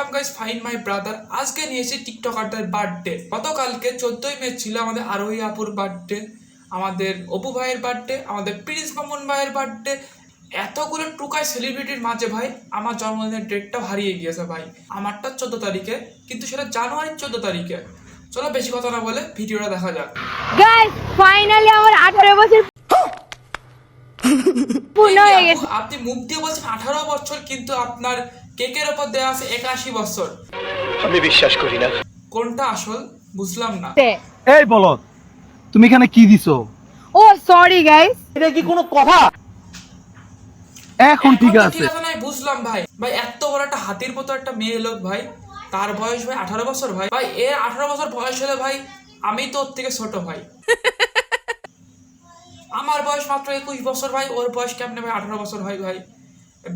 Welcome guys, find my brother. আজকে নিয়েছি টিকটকারদের birthday. গতকালকে 14ই মে ছিল আমাদের আরোহী আপুর বার্থডে, আমাদের অপু ভাইয়ের বার্থডে, আমাদের প্রিন্স মামুন ভাইয়ের বার্থডে। এতগুলো টুকাই সেলিব্রিটির মাঝে ভাই আমার জন্মদিনের ডেটটা হারিয়ে গিয়েছে ভাই। আমারটা 14 তারিখে, কিন্তু সেটা জানুয়ারির 14 তারিখে। চলো বেশি কথা না বলে ভিডিওটা দেখা যাক। গাইস ফাইনালি আমার 18 বছর পূর্ণ হয়ে গেছে। আপনি মুখ দিয়ে বলছেন 18 বছর, কিন্তু আপনার কেকের উপর দেওয়া আছে 81 বছর। আমি বিশ্বাস করি না। কোনটা আসল বুঝলাম না। এই বলো, তুমি এখানে কি দিছো? ও সরি গাইস, এটা কি কোনো কথা? এখন ঠিক আছে না, বুঝলাম ভাই। ভাই এত বড় একটা হাতির মতো একটা মেয়ে লোক ভাই, তার বয়স ভাই 18 বছর। ভাই ভাই এর 18 বছর বয়স হলে ভাই আমি তো ওর থেকে ছোট ভাই। আমার বয়স মাত্র 21 বছর ভাই, ওর বয়স কেমনে ভাই 18 বছর হয় ভাই?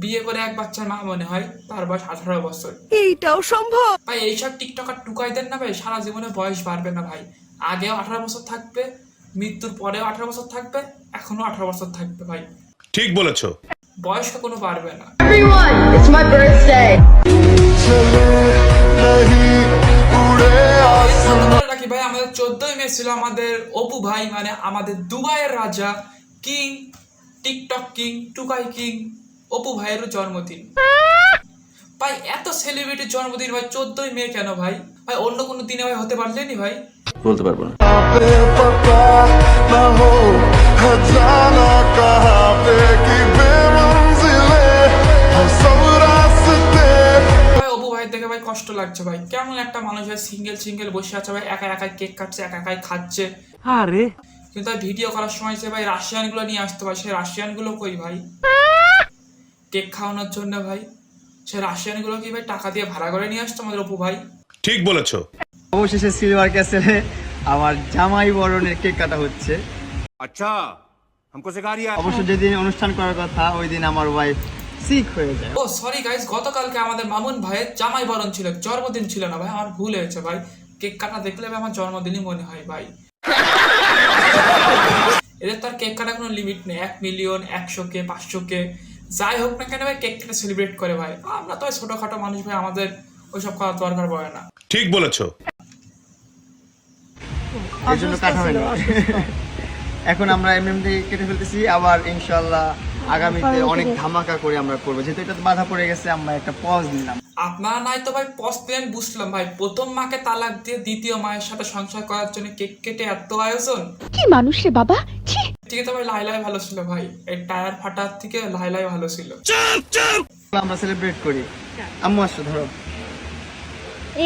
বিয়ে করে এক বাচ্চার মা মনে হয়, তার বয়স 18 বছর। এইটাও সম্ভব? ভাই এইসব টিকটকার টুকাই দেন না ভাই, সারা জীবনে বয়স বাড়বে না ভাই। আগেও 18 বছর থাকবে, মৃত্যুর পরেও 18 বছর থাকবে, এখনো 18 বছর থাকবে ভাই। ঠিক বলেছো। বয়সটা কোনো বাড়বে না। Everyone, it's my birthday. রাখি ভাই, আমাদের 14ই মে ছিল আমাদের অপু ভাই, মানে আমাদের দুবাইয়ের রাজা, king, TikTok king, Tukai king, Apu ভাইয়েরও জন্মদিন। ভাই এত সেলিব্রিটির জন্মদিন ভাই 14ই মে কেন ভাই? ভাই অন্য কোনো দিনে ভাই হতে পারলেনি ভাই? বলতে পারবো না। ভাই অপু ভাই দেখে ভাই কষ্ট লাগছে ভাই। কেমন একটা মানুষ ভাই, সিঙ্গেল বসে আছে ভাই, একা একাই কেক কাটছে, একা একাই খাচ্ছে। আরে কিন্তু ভাই ভিডিও করার সময় সে ভাই রাশিয়ান গুলো নিয়ে আসতে ভাই, সেই রাশিয়ান গুলো কই ভাই কেক খাওয়ানোর জন্য? ভাই সে রাশিয়ান গুলো কি ভাই টাকা দিয়ে ভাড়া করে নিয়ে আসতো আমাদের অপু ভাই? ঠিক বলেছো। অবশেষে সিলভার ক্যাসেলে আমার জামাই বরণের কেক কাটা হচ্ছে। अच्छा हमको सिखा रिया। অবশ্য যেদিন অনুষ্ঠান করার কথা ওই দিন আমার ওয়াইফ সিক হয়ে যায়। ও সরি গাইস, গতকালকে আমাদের মামুন ভাইয়ের জামাই বরণ ছিল, জন্মদিন ছিল না ভাই। আমার ভুল হয়েছে ভাই, কেক কাটা দেখলে ভাই আমার জন্মদিনই মনে হয় ভাই। এদের তো আর কেক কাটা কোনো লিমিট নেই, 1 মিলিয়ন, 100K, 500K যাই হোক না কেন ভাই কেক কেটে সেলিব্রেট করে ভাই। আমরা তো ছোটখাটো মানুষ ভাই, আমাদের ওইসব করার দরকার পড়ে না। ঠিক বলেছো। এই জন্য কাটা হয়নি। এখন আমরা এমএমডি কেটে ফেলতেছি, আবার ইনশাআল্লাহ আগামীতে অনেক ধামাকা করে আমরা করবো। যেহেতু এটা বাধা পড়ে গেছে, আমরা একটা পজ নিলাম। আপনারা নাই তো ভাই পজ দিলেন বুঝলাম ভাই, প্রথম মাকে তালাক দিয়ে দ্বিতীয় মায়ের সাথে সংসার করার জন্য কেক কেটে এত আয়োজন। কি মানুষ রে বাবা, ছি। ঠিক আছে ভাই, লাই ভালো ছিল ভাই, এই টায়ার ফাটার থেকে লাই ভালো ছিল। আমরা সেলিব্রেট করি। আম্মু আসো, ধরো।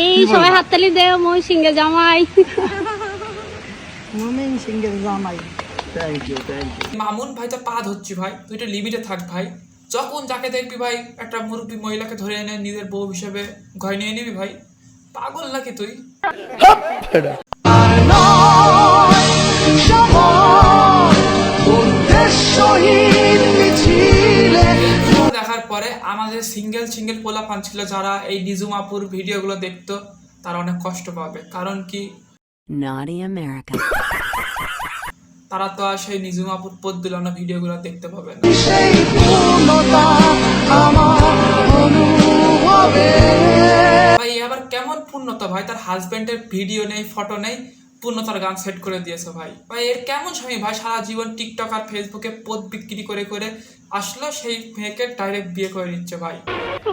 এই সবাই হাততালি দেও, মই সিঙ্গে জামাই। মামিন সিঙ্গেল জামাই। Thank you. মামুন ভাই তো পা ধরছি ভাই, তুই একটু লিমিটে থাক ভাই। যখন যাকে দেখবি ভাই একটা মুরব্বী মহিলাকে ধরে এনে নিজের বউ হিসেবে ঘরে নিয়ে নিবি ভাই, পাগল নাকি তুই? দেখার পরে আমাদের সিঙ্গেল পোলাপান ছিল যারা এই নিজুম আপুর ভিডিওগুলো দেখতো, তারা অনেক কষ্ট পাবে। কারণ কি, Naughty America. তারা তো আর সেই নিজুম আপুর পদ দুলানো ভিডিওগুলো দেখতে পাবে না। ভাই আবার কেমন পূর্ণতা ভাই, তার হাজবেন্ডের ভিডিও নেই, ফটো নেই, পূর্ণতার গান সেট করে দিয়েছে ভাই। ভাই এর কেমন স্বামী ভাই, সারা জীবন টিকটক আর ফেসবুকে পদ বিক্রি করে আসলো, সেই মেয়েকে ডাইরেক্ট বিয়ে করে নিচ্ছে ভাই।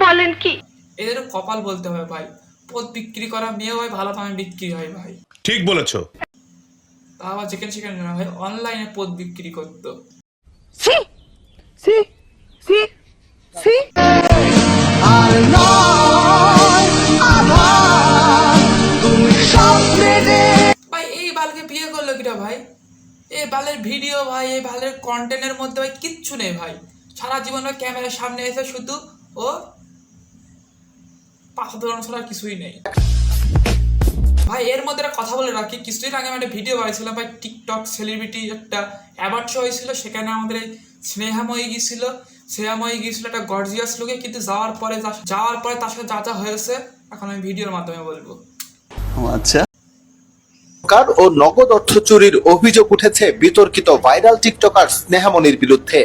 বলেন কি? এদেরও কপাল বলতে হবে ভাই, পদ বিক্রি করা মেয়ে ভাই ভালো দামে বিক্রি হয় ভাই। ঠিক বলেছো। তা আবার যেখানে সেখানে না ভাই, অনলাইনে পদ বিক্রি করতো। ভাই এই বালকে বিয়ে করলো কিনা ভাই? এই বালের ভিডিও ভাই, এই বালের কন্টেন্টের মধ্যে ভাই কিচ্ছু নেই ভাই। সারা জীবন ভাই ক্যামেরার সামনে এসে শুধু ও পাশা দৌড়ানো ছাড়া কিছুই নেই ভাই। এর মধ্যে একটা কথা বলে রাখি, কিছুদিন আগে আমি একটা ভিডিও বানিয়েছিলাম ভাই, টিকটক সেলিব্রিটি একটা অ্যাওয়ার্ড শো হয়েছিল, সেখানে আমাদের এই স্নেহাময়ী গিয়েছিল একটা গর্জিয়াস লুকে, কিন্তু যাওয়ার পরে তার সাথে যা হয়েছে এখন আমি ভিডিওর মাধ্যমে বলবো। আচ্ছা। ও নগদ অর্থ চুরির অভিযোগ উঠেছে বিতর্কিত ভাইরাল টিকটকার স্নেহামণির বিরুদ্ধে।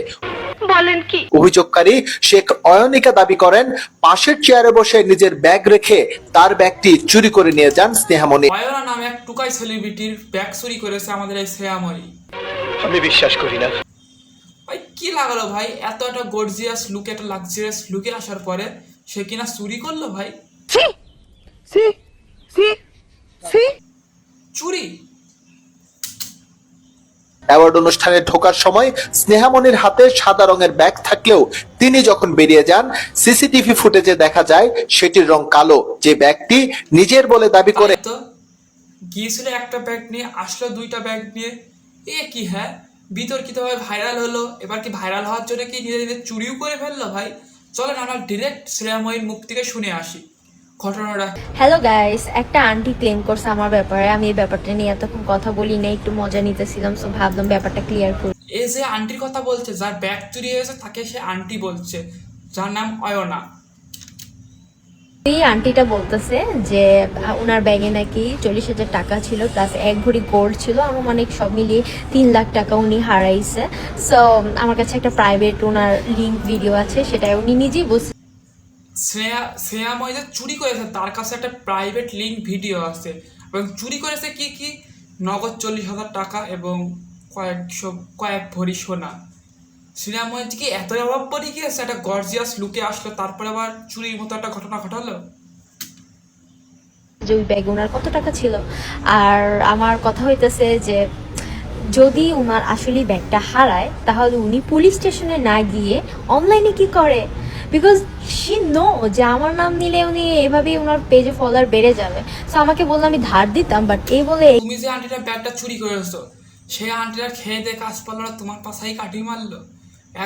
অভিযোগকারী শেখ অয়নিকা দাবি করেন পাশের চেয়ারে বসে নিজের ব্যাগ রেখে তার ব্যাগটি চুরি করে নিয়ে যান স্নেহামণি। অয়না নামে এক টুকাই সেলিব্রিটির ব্যাগ চুরি করেছে আমাদের এই শ্রেয়াময়ী। আমি বিশ্বাস করি না। ভাই কি লাগলো ভাই, এত একটা গর্জিয়াস লুক, একটা লাক্সারিয়াস লুকে আসার পরে সে কিনা চুরি করলো ভাই। চুরি। অ্যাওয়ার্ড অনুষ্ঠানে ঢোকার সময় স্নেহামণির হাতে সাদা রঙের ব্যাগ থাকলেও তিনি যখন বেরিয়ে যান সিসিটিভি ফুটেজে দেখা যায় সেটির রং কালো, যে ব্যাগটি নিজের বলে দাবি করে। তো গিয়েছিল একটা ব্যাগ নিয়ে, আসলো দুইটা ব্যাগ নিয়ে, এ কি হ্যাঁ বিতর্কিতভাবে ভাইরাল হলো। এবার কি ভাইরাল হওয়ার জন্য কি নিজে নিজে চুরিও করে ফেললো ভাই? চলেন আমরা ডিরেক্ট শ্রেয়াময়ীর মুখ থেকে শুনে আসি ঘটনাটা। হ্যালো গাইস, একটা আন্টি ক্লেম করছে আমার ব্যাপারে। আমি এই ব্যাপারটা নিয়ে এতক্ষণ কথা বলি না, একটু মজা নিতেছিলাম, সো ভাবলাম ব্যাপারটা ক্লিয়ার করি। এই যে আন্টির কথা বলছে, যার ব্যাগ চুরি হয়েছে তাকে সে আন্টি বলছে, যার নাম অয়না। এই আন্টিটা বলতেছে যে ওনার ব্যাগে নাকি 40,000 টাকা ছিল, প্লাস 1 ভরি গোল্ড ছিল, আনুমানিক সব মিলিয়ে 3 লাখ টাকা উনি হারাইছে। সো আমার কাছে একটা প্রাইভেট ওনার লিঙ্ক ভিডিও আছে, সেটা উনি নিজেই বলছে। শ্রেয়াময় যে চুরি করেছে তার কাছে একটা প্রাইভেট লিঙ্ক ভিডিও আছে, এবং চুরি করেছে কি কি নগদ 40,000 টাকা এবং কয়েক ভরি সোনা। শ্রেয়াময় কি এতই অভাব পড়ে গিয়েছে, একটা গর্জিয়াস লুকে আসলো, তারপরে আবার চুরির মতো একটা ঘটনা ঘটালো। যে ওই ব্যাগে ওনার কত টাকা ছিল। আর আমার কথা হইতেছে যে যদি ওনার আসলে ব্যাগটা হারায় তাহলে উনি পুলিশ স্টেশনে না গিয়ে অনলাইনে কি করে, বিকজ শি নো যে আমার নাম নিলে উনি এভাবেই ওনার পেজে ফলোয়ার বেড়ে যাবে। সো আমাকে বললো আমি ধার দিতাম, বাট এই বলে তুমি যে আন্টিটা ব্যাগটা চুরি করেছো, সেই আন্টিটা খেয়ে দিয়ে কাজ পারলো না, তোমার পাশাই কাঠি মারলো,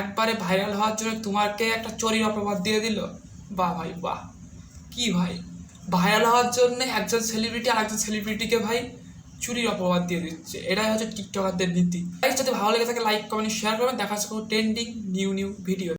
একবারে ভাইরাল হওয়ার জন্য তোমাকে একটা চোরির অপবাদ দিয়ে দিল। বাহ ভাই বাহ, কি ভাই, ভাইরাল হওয়ার জন্য একজন সেলিব্রিটি আরেকজন সেলিব্রিটিকে ভাই চুরির অপবাদ দিয়ে দিচ্ছে। এটাই হচ্ছে টিকটকারদের নীতি। যদি ভালো লেগে থাকে লাইক কমেন্ট শেয়ার করবেন। দেখা যাচ্ছে ট্রেন্ডিং নিউ ভিডিও।